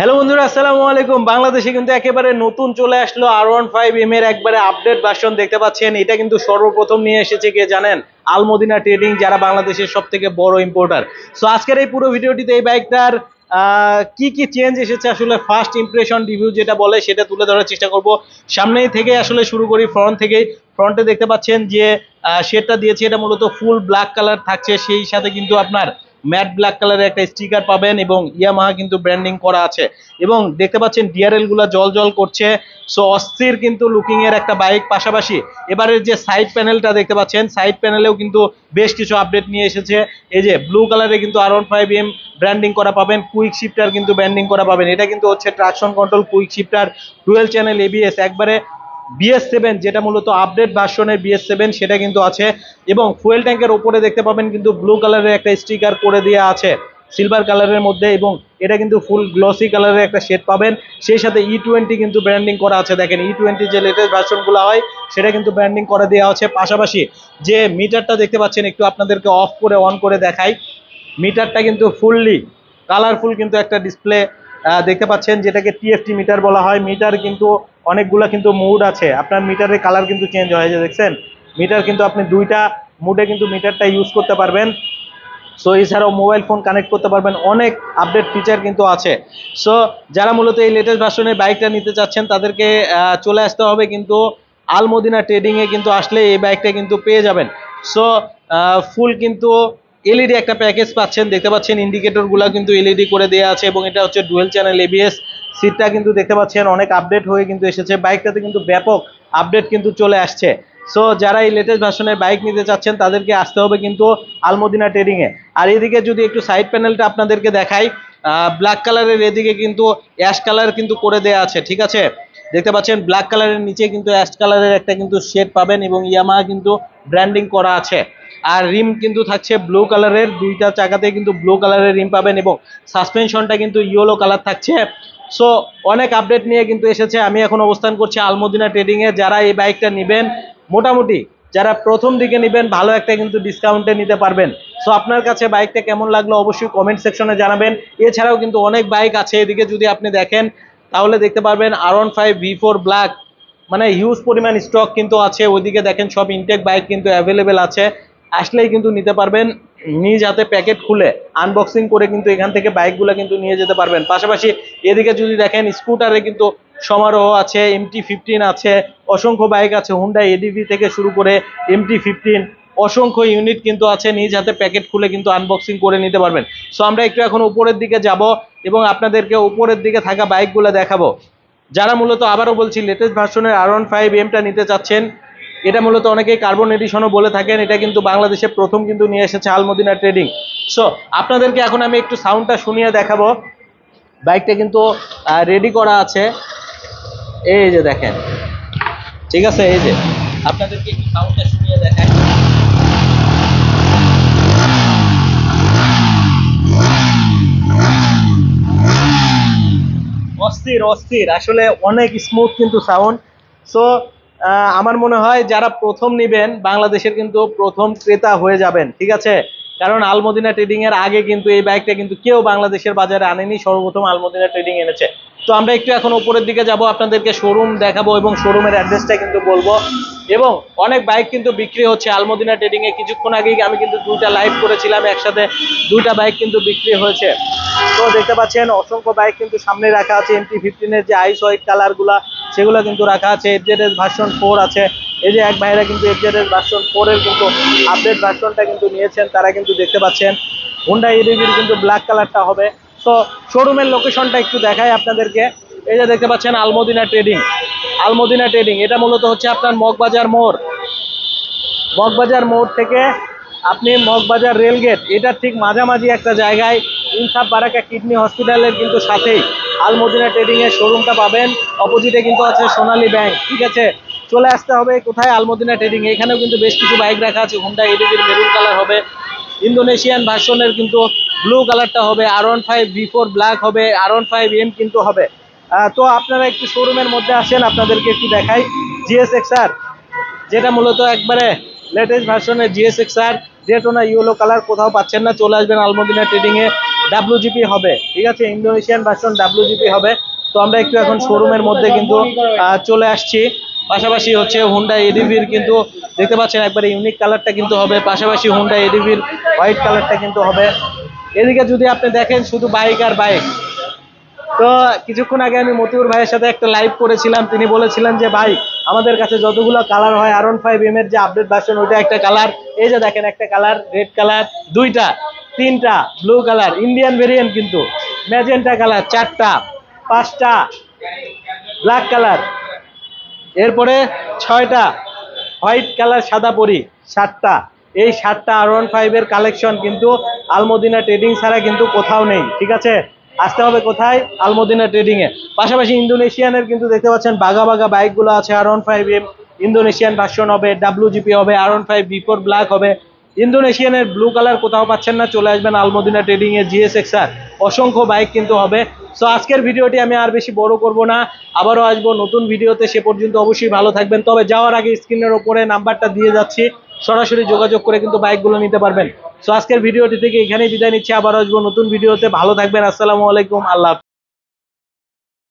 Hello বন্ধুরা, আসসালামু আলাইকুম। বাংলাদেশে কিন্তু একেবারে নতুন চলে আসলো R15M এর একবারে আপডেট ভার্সন দেখতে পাচ্ছেন। এটা কিন্তু সর্বপ্রথম নিয়ে এসেছে কে জানেন? আলমদিনা ট্রেডিং, যারা বাংলাদেশের সব থেকে বড় ইম্পোর্টার। সো আজকের এই পুরো ভিডিওটিতে এই বাইকটার কি কি চেঞ্জ এসেছে, আসলে ফার্স্ট ইমপ্রেশন রিভিউ যেটা বলে সেটা তুলে ধরার চেষ্টা করব। সামনেই থেকে আসলে শুরু করি, ফ্রন্ট থেকেই। ফ্রন্টে দেখতে পাচ্ছেন যে শেডটা দিয়েছে, এটা মূলত ফুল ব্ল্যাক কালার থাকছে, সেই সাথে কিন্তু আপনার ম্যাট ব্ল্যাক কালারের একটা স্টিকার পাবেন এবং ইয়ামাহা কিন্তু ব্র্যান্ডিং করা আছে। এবং দেখতে পাচ্ছেন ডিআরএল গুলা জল জল করছে। সো অস্থির কিন্তু লুকিং এর একটা বাইক। পাশাপাশি এবারের যে সাইড প্যানেলটা দেখতে পাচ্ছেন, সাইড প্যানেলেও কিন্তু বেশ কিছু আপডেট নিয়ে এসেছে। এই যে ব্লু কালারে কিন্তু R15M ব্র্যান্ডিং করা পাবেন, কুইক শিফটার কিন্তু ব্র্যান্ডিং করা পাবেন। এটা কিন্তু হচ্ছে traction control quick shifter, dual channel ABS, একবারে BS7 যেটা মূলত আপডেট ভার্সনের BS7 সেটা কিন্তু আছে। এবং ফুয়েল ট্যাঙ্কের উপরে দেখতে পাবেন কিন্তু ব্লু কালারের একটা স্টিকার করে দেওয়া আছে সিলভার কালারের মধ্যে, এবং এটা কিন্তু ফুল গ্লসি কালারের একটা শেড পাবেন। সেই সাথে E20 কিন্তু ব্র্যান্ডিং করা আছে। দেখেন E20 যে লেটেস্ট ভার্সনগুলো হয় সেটা কিন্তু ব্র্যান্ডিং করে দেওয়া আছে। পাশাপাশি যে মিটারটা দেখতে পাচ্ছেন, একটু আপনাদেরকে অফ করে অন করে দেখাই। মিটারটা কিন্তু ফুললি কালারফুল কিন্তু একটা ডিসপ্লে দেখতে পাচ্ছেন, যেটাকে TFT মিটার বলা হয়। মিটার কিন্তু অনেকগুলো কিন্তু মুড আছে, আপনার মিটারের কালার কিন্তু চেঞ্জ হয়। যে দেখছেন মিটার কিন্তু আপনি দুইটা মুডে কিন্তু মিটারটা ইউজ করতে পারবেন। সো এছাড়াও মোবাইল ফোন কানেক্ট করতে পারবেন, অনেক আপডেট ফিচার কিন্তু আছে। সো যারা মূলত এই লেটেস্ট ভার্সনের বাইকটা নিতে চাচ্ছেন তাদেরকে চলে আসতে হবে কিন্তু আলমদিনা ট্রেডিংয়ে। কিন্তু আসলে এই বাইকটা কিন্তু পেয়ে যাবেন। সো ফুল কিন্তু এলইডি একটা প্যাকেজ পাচ্ছেন, দেখতে পাচ্ছেন ইন্ডিকেটরগুলো কিন্তু এলইডি করে দেওয়া আছে। এবং এটা হচ্ছে ডুয়েল চ্যানেল এবিএস। সিটটা কিন্তু দেখতে পাচ্ছেন অনেক আপডেট হয়ে কিন্তু এসেছে, বাইকটাতে কিন্তু ব্যাপক আপডেট কিন্তু চলে আসছে। সো যারা এই লেটেস্ট ভার্সনের বাইক নিতে চাচ্ছেন তাদেরকে আসতে হবে কিন্তু আলমদিনা ট্রেডিংয়ে। আর এদিকে যদি একটু সাইড প্যানেলটা আপনাদেরকে দেখাই, ব্ল্যাক কালারের এদিকে কিন্তু অ্যাশ কালার কিন্তু করে দেয়া আছে, ঠিক আছে? দেখতে পাচ্ছেন ব্ল্যাক কালারের নিচে কিন্তু অ্যাশ কালারের একটা কিন্তু শেড পাবেন এবং ইয়ামাহা কিন্তু ব্র্যান্ডিং করা আছে। আর রিম কিন্তু থাকছে ব্লু কালারের, দুইটা চাকাতে কিন্তু ব্লু কালারের রিম পাবেন এবং সাসপেনশনটা কিন্তু ইয়েলো কালার থাকছে। সো অনেক আপডেট নিয়ে কিন্তু এসেছে। আমি এখন অবস্থান করছি আলমদিনা ট্রেডিংয়ে। যারা এই বাইকটা নেবেন, মোটামুটি যারা প্রথম দিকে নেবেন, ভালো একটা কিন্তু ডিসকাউন্টে নিতে পারবেন। সো আপনার কাছে বাইকটা কেমন লাগলো অবশ্যই কমেন্ট সেকশনে জানাবেন। এছাড়াও কিন্তু অনেক বাইক আছে, এদিকে যদি আপনি দেখেন তাহলে দেখতে পারবেন R15 V4 ব্ল্যাক, মানে হিউজ পরিমাণ স্টক কিন্তু আছে। ওইদিকে দেখেন সব ইনটেক বাইক কিন্তু অ্যাভেলেবেল আছে, আসলেই কিন্তু নিতে পারবেন। নিজ হাতে প্যাকেট খুলে আনবক্সিং করে কিন্তু এখান থেকে বাইকগুলো কিন্তু নিয়ে যেতে পারবেন। পাশাপাশি এদিকে যদি দেখেন স্কুটারে কিন্তু সমারোহ আছে, MT-15 আছে, অসংখ্য বাইক আছে, হুন্ডা এডিভি থেকে শুরু করে MT-15 অসংখ্য ইউনিট কিন্তু আছে। নিজ হাতে প্যাকেট খুলে কিন্তু আনবক্সিং করে নিতে পারবেন। সো আমরা একটু এখন উপরের দিকে যাব এবং আপনাদেরকে উপরের দিকে থাকা বাইকগুলো দেখাবো। যারা মূলত, আবারও বলছি, লেটেস্ট ভার্সনের R15M নিতে চাচ্ছেন, এটা মূলত অনেকেই কার্বন এডিশনও বলে থাকেন, এটা কিন্তু বাংলাদেশে প্রথম কিন্তু নিয়ে এসেছে আলমদিনা ট্রেডিং। সো আপনাদেরকে এখন আমি একটু সাউন্ডটা শুনিয়ে দেখাবো। বাইকটা কিন্তু রেডি করা আছে, এই যে দেখেন, ঠিক আছে? এই যে আপনাদেরকে একটু সাউন্ডটা শুনিয়ে দেখাই। অস্থির অস্থির, আসলে অনেক স্মুথ কিন্তু সাউন্ড। সো আমার মনে হয় যারা প্রথম নেবেন বাংলাদেশের কিন্তু প্রথম ক্রেতা হয়ে যাবেন, ঠিক আছে? কারণ আলমদিনা ট্রেডিং এর আগে কিন্তু এই বাইকটা কিন্তু কেউ বাংলাদেশের বাজারে আনেনি, সর্বপ্রথম আলমদিনা ট্রেডিং এনেছে। তো আমরা একটু এখন উপরের দিকে যাব, আপনাদেরকে শোরুম দেখাবো এবং শোরুমের অ্যাড্রেসটা কিন্তু বলবো। এবং অনেক বাইক কিন্তু বিক্রি হচ্ছে আলমদিনা ট্রেডিং এ। কিছুক্ষণ আগেই আমি কিন্তু দুইটা লাইভ করেছিলাম, একসাথে দুইটা বাইক কিন্তু বিক্রি হয়েছে। তো দেখতে পাচ্ছেন অসংখ্য বাইক কিন্তু সামনে রাখা আছে। MT-15 এর যে আইস হোয়াইট কালার গুলা সেগুলো কিন্তু রাখা আছে। FZS ভার্সন 4 আছে। এই যে এক ভাইরা কিন্তু FZS ভার্সন 4 এর কিন্তু আপডেট ভার্সনটা কিন্তু নিয়েছেন, তারা কিন্তু দেখতে পাচ্ছেন হুন্ডা এডিভির কিন্তু ব্ল্যাক কালারটা হবে। সো শোরুমের লোকেশনটা একটু দেখাই আপনাদেরকে। এই যে দেখতে পাচ্ছেন আলমদিনা ট্রেডিং। আলমদিনা ট্রেডিং এটা মূলত হচ্ছে আপনার মগবাজার মোড়। মগবাজার মোড় থেকে আপনি মগবাজার রেলগেট, এটা ঠিক মাঝামাঝি একটা জায়গায় ইনসাফ বারাকা কিডনি হসপিটালের কিন্তু সাথেই আলমদিনা ট্রেডিং এর শোরুমটা পাবেন। অপোজিটে কিন্তু আছে সোনালী ব্যাংক, ঠিক আছে? চলে আসতে হবে কোথায়? আলমদিনা ট্রেডিং। এখানেও কিন্তু বেশ কিছু বাইক রাখা আছে। হুন্ডা এডিভির মেরুন কালার হবে, ইন্দোনেশিয়ান ভার্সনের কিন্তু ব্লু কালারটা হবে, R15 V4 ব্ল্যাক হবে, R15M কিন্তু হবে। তো আপনারা একটু শোরুমের মধ্যে আসেন, আপনাদেরকে একটু দেখাই। GSXR, যেটা মূলত একবারে লেটেস্ট ভার্সনের GSXR ডেটোনা ইয়েলো কালার কোথাও পাচ্ছেন না, চলে আসবেন আলমদিনা ট্রেডিং এ। ডাব্লিউজিপি হবে, ঠিক আছে, ইন্দোনেশিয়ান ভার্সন ডাব্লিউজিপি হবে। তো আমরা একটু এখন শোরুমের মধ্যে কিন্তু চলে আসছি। পাশাপাশি হচ্ছে হুন্ডা এডিভির কিন্তু দেখতে পাচ্ছেন একবারে ইউনিক কালারটা কিন্তু হবে, পাশাপাশি হুন্ডা এডিভির হোয়াইট কালারটা কিন্তু হবে। এদিকে যদি আপনি দেখেন শুধু বাইক আর বাইক। তো কিছুক্ষণ আগে আমি মতিউর ভাইয়ের সাথে একটা লাইভ করেছিলাম, তিনি বলেছিলেন যে ভাই আমাদের কাছে যতগুলো কালার হয় R15 এর যে আপডেট ভার্সন ওইটা একটা কালার, এই যে দেখেন একটা কালার রেড কালার, দুইটা, তিনটা ব্লু কালার ইন্ডিয়ান ভেরিয়েন্ট, কিন্তু ম্যাজেন্টা কালার চারটা, পাঁচটা ব্ল্যাক কালার, এরপরে ছয়টা হোয়াইট কালার সাদা পরি, সাতটা। এই সাতটা R15 এর কালেকশন কিন্তু আলমদিনা ট্রেডিং ছাড়া কিন্তু কোথাও নেই, ঠিক আছে। আসতে হবে কোথায়? আলমদিনা ট্রেডিং এ। পাশাপাশি ইন্দোনেশিয়ানের কিন্তু দেখতে পাচ্ছেন বাঘা বাঘা বাইকগুলো আছে। R15 ইন্দোনেশিয়ান ভার্সন হবে, ডাব্লিউজিপি হবে, R15 বিফোর ব্ল্যাক হবে। ইন্দোনেশিয়ানের ব্লু কালার কোথাও পাচ্ছেন না, চলে আসবেন আলমদিনা ট্রেডিং এ। GSX-R অসংখ্য বাইক কিন্তু হবে। সো আজকের ভিডিওটি আমি আর বেশি বড় করব না, আবারও আসবো নতুন ভিডিওতে। সে পর্যন্ত অবশ্যই ভালো থাকবেন। তবে যাওয়ার আগে স্ক্রিনের ওপরে নাম্বারটা দিয়ে যাচ্ছি, সরাসরি যোগাযোগ করে কিন্তু বাইকগুলো নিতে পারবেন। সো আজকের ভিডিওটি থেকে এখানেই বিদায় নিচ্ছি, আবার আসবো নতুন ভিডিওতে। ভালো থাকবেন, আসসালামু আলাইকুম, আল্লাহ হাফেজ।